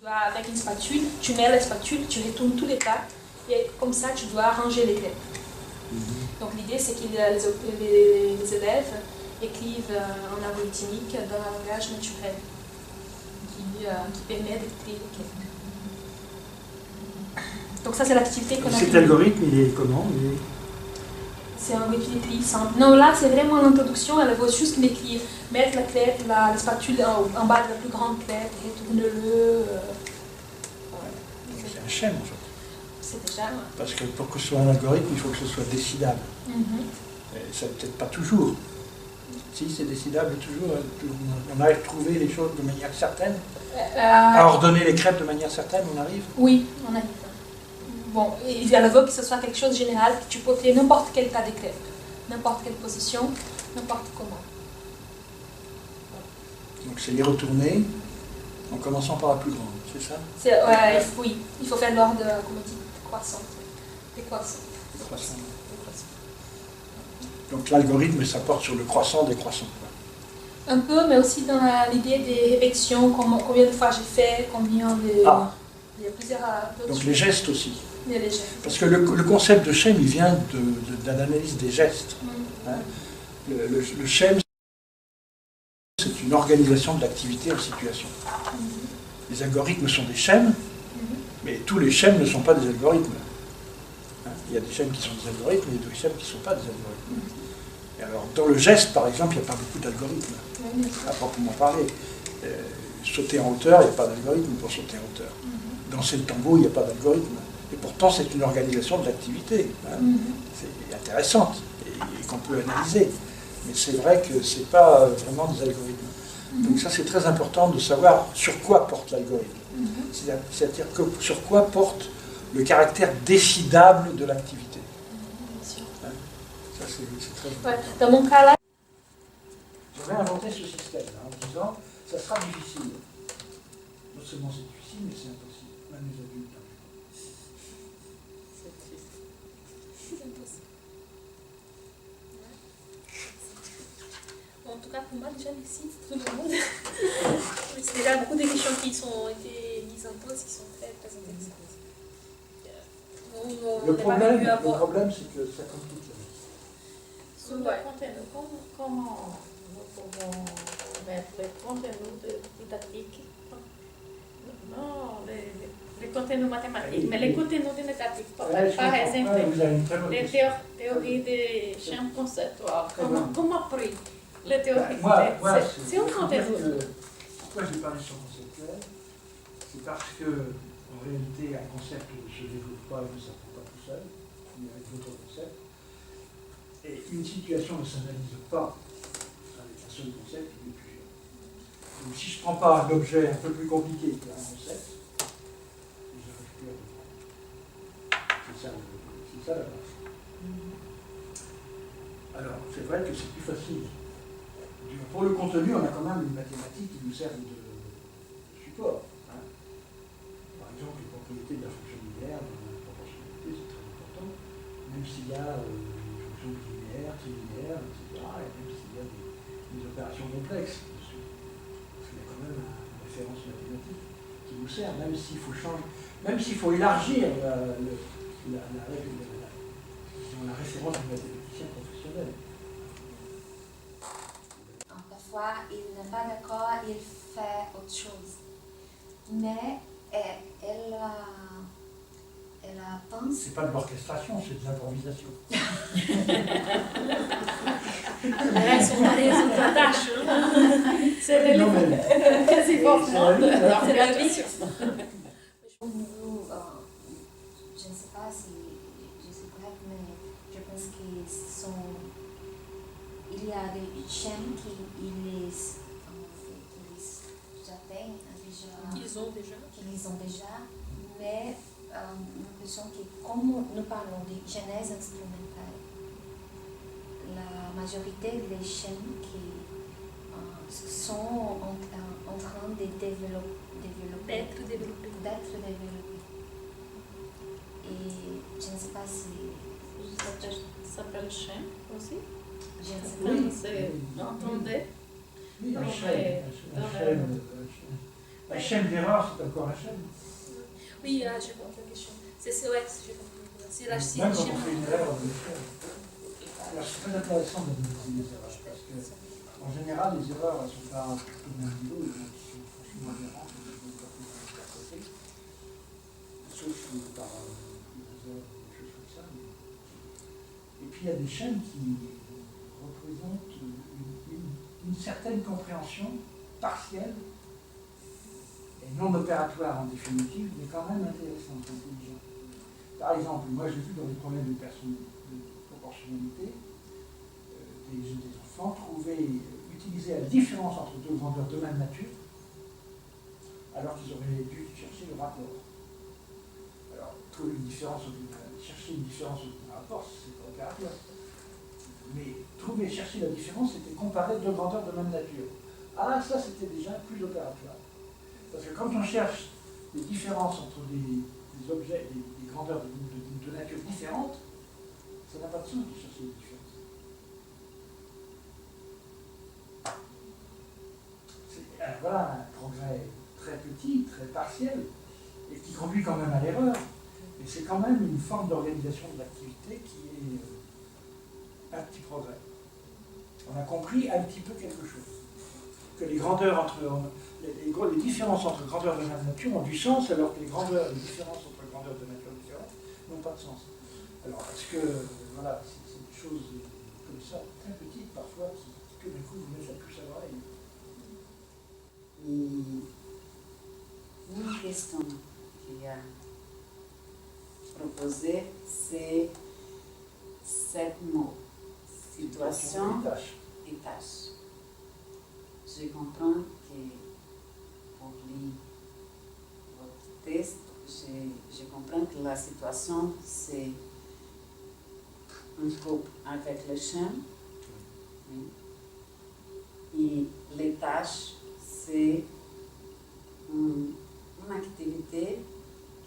Avec une spatule, tu mets la spatule, tu retournes tous les tas et comme ça tu dois ranger les clés. Donc l'idée c'est que les élèves écrivent en algorithmique dans un langage naturel qui permet d'écrire les clés. Donc ça c'est l'activité qu'on a. Cet algorithme il est comment? C'est un algorithme très simple. Non, là c'est vraiment l'introduction, elle veut juste l'écrire, mettre la clé, la spatule en bas de la plus grande clé, retourne-le. C'est un schème en fait. C'est déjà. Parce que pour que ce soit un algorithme, il faut que ce soit décidable. Et ça peut-être pas toujours. Si c'est décidable toujours, on arrive à trouver les choses de manière certaine, à ordonner les crêpes de manière certaine, on arrive? Oui, on arrive. Bon, il veut que ce soit quelque chose de général, que tu peux créer n'importe quel tas de crêpes, n'importe quelle position, n'importe comment. Donc c'est les retourner en commençant par la plus grande, c'est ça? Oui, il faut faire l'ordre, comme on dit, décroissant. Donc l'algorithme, ça porte sur le croissant décroissant. Un peu, mais aussi dans l'idée des répétitions, combien de fois j'ai fait, combien de... Il y a plusieurs... Donc les gestes aussi. Il y a les gestes. Parce que le concept de schème, il vient de l'analyse des gestes. Hein? Le schème, c'est une organisation de l'activité en situation. Les algorithmes sont des schèmes, mais tous les schèmes ne sont pas des algorithmes. Hein? Il y a des schèmes qui sont des algorithmes et des schèmes qui ne sont pas des algorithmes. Et alors, dans le geste, par exemple, il n'y a pas beaucoup d'algorithmes, à proprement parler. Sauter en hauteur, il n'y a pas d'algorithme pour sauter en hauteur. Danser le tango, il n'y a pas d'algorithme. Et pourtant, c'est une organisation de l'activité. Hein? C'est intéressante et qu'on peut analyser. Mais c'est vrai que ce n'est pas vraiment des algorithmes. Donc ça, c'est très important de savoir sur quoi porte l'algorithme. C'est-à-dire sur quoi porte le caractère décidable de l'activité. Hein? Ça, c'est très important. Dans mon cas là... J'aurais inventé ce système en disant, ça sera difficile. Non seulement c'est difficile, mais c'est impossible. Même les adultes. En tout cas, pour moi, déjà, merci tout le monde. C'est déjà beaucoup de questions qui ont été mises en pause, qui sont très, très intéressantes. Le problème, c'est que ça complique la vie. Sur le contenu, comment nous pouvons mettre les contenus didactiques? Non, les contenus mathématiques, mais les contenus didactiques. Par exemple, les théories des champs conceptuels. Comment apprendre les théories? C'est un contenu. Pourquoi j'ai parlé de champ conceptuel? C'est parce que, en réalité, un concept ne se développe pas et ne s'apprend pas tout seul, il y a d'autres concepts. Et une situation ne s'analyse pas avec un seul concept, il y en a plusieurs. Donc si je ne prends pas un objet un peu plus compliqué qu'un concept, je n'arrive plus à comprendre. C'est ça la base. Alors, c'est vrai que c'est plus facile. Pour le contenu, on a quand même une mathématique qui nous sert de support. Hein. Par exemple, les propriétés de la fonction linéaire, de la proportionnalité, c'est très important. Même s'il y a une fonction linéaire, trilinéaire, etc. Et même s'il y a des opérations complexes dessus. Parce qu'il y a quand même une référence mathématique qui nous sert, même s'il faut changer, même s'il faut élargir la référence du mathématicien professionnel. Parfois, il n'est pas d'accord, il fait autre chose. Mais elle pense... C'est pas de l'orchestration, c'est de l'improvisation. Elles sont pas les autres tâches. C'est important. C'est la vie. Je ne sais pas si je suis correcte, mais je pense qu'il y a des chaînes qu'ils ont déjà, mais l'impression que comme nous parlons de genèse instrumentale, la majorité des chaînes qui sont en train de d'être développées. Et je ne sais pas si... Ça s'appelle chaîne aussi? Je ne sais pas. Vous entendez? Oui, un chêne. La chaîne d'erreur, c'est encore la chaîne. Oui, là, j'ai compris la question. C'est ouais, j'ai compris. C'est la Même quand on fait une erreur, on le fait. Alors, c'est très intéressant d'analyser les erreurs, parce que, en général, les erreurs, elles ne sont pas toutes au même niveau, il y en a qui sont franchement aberrantes, et qui sont pas plus interprétées, sauf par des erreurs, des choses comme ça. Et puis, il y a des chaînes qui représentent une certaine compréhension partielle et non opératoire en définitive, mais quand même intéressante, intelligente. Par exemple, moi j'ai vu dans les problèmes de proportionnalité, des enfants utiliser la différence entre deux grandeurs de même nature, alors qu'ils auraient dû chercher le rapport. Alors, chercher une différence entre un rapport, c'est pas opératoire. Mais chercher la différence, c'était comparer deux grandeurs de même nature. Ah, ça c'était déjà plus opératoire. Parce que quand on cherche les différences entre des objets, des grandeurs de nature différentes, ça n'a pas de sens de chercher les différences. Alors voilà un progrès très petit, très partiel, et qui conduit quand même à l'erreur. Mais c'est quand même une forme d'organisation de l'activité qui est un petit progrès. On a compris un petit peu quelque chose. Que les grandeurs les différences entre grandeurs de même nature ont du sens, alors que les différences entre grandeurs de nature différentes n'ont pas de sens. Alors, est-ce que, voilà, c'est des choses comme ça, très petites parfois, qui d'un coup vous mettent la puce à l'oreille. Une question qu'il a proposée, c'est 7 mots. Situation et tâche. Je comprends que pour lire votre texte, je comprends que la situation, c'est un couple avec le chien. Oui. Et les tâches, c'est une activité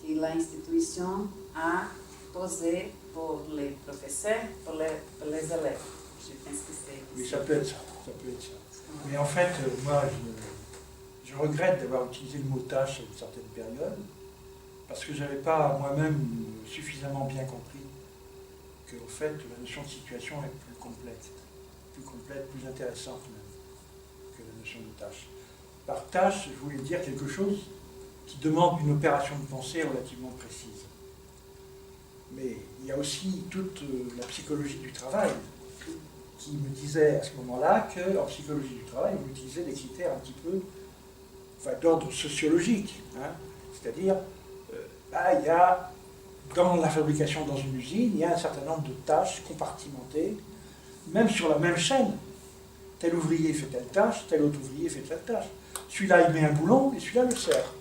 que l'institution a posée pour les professeurs, pour les élèves. Je pense que c'est... Oui, ça peut être ça. Mais en fait, moi, je regrette d'avoir utilisé le mot tâche à une certaine période, parce que je n'avais pas moi-même suffisamment bien compris qu'en fait, la notion de situation est plus complète, plus intéressante même que la notion de tâche. Par tâche, je voulais dire quelque chose qui demande une opération de pensée relativement précise. Mais il y a aussi toute la psychologie du travail qui me disait à ce moment-là qu'en psychologie du travail, on utilisait des critères un petit peu d'ordre sociologique. Hein. C'est-à-dire, il y a, dans la fabrication dans une usine, il y a un certain nombre de tâches compartimentées, même sur la même chaîne. Tel ouvrier fait telle tâche, tel autre ouvrier fait telle tâche. Celui-là, il met un boulon et celui-là le serre.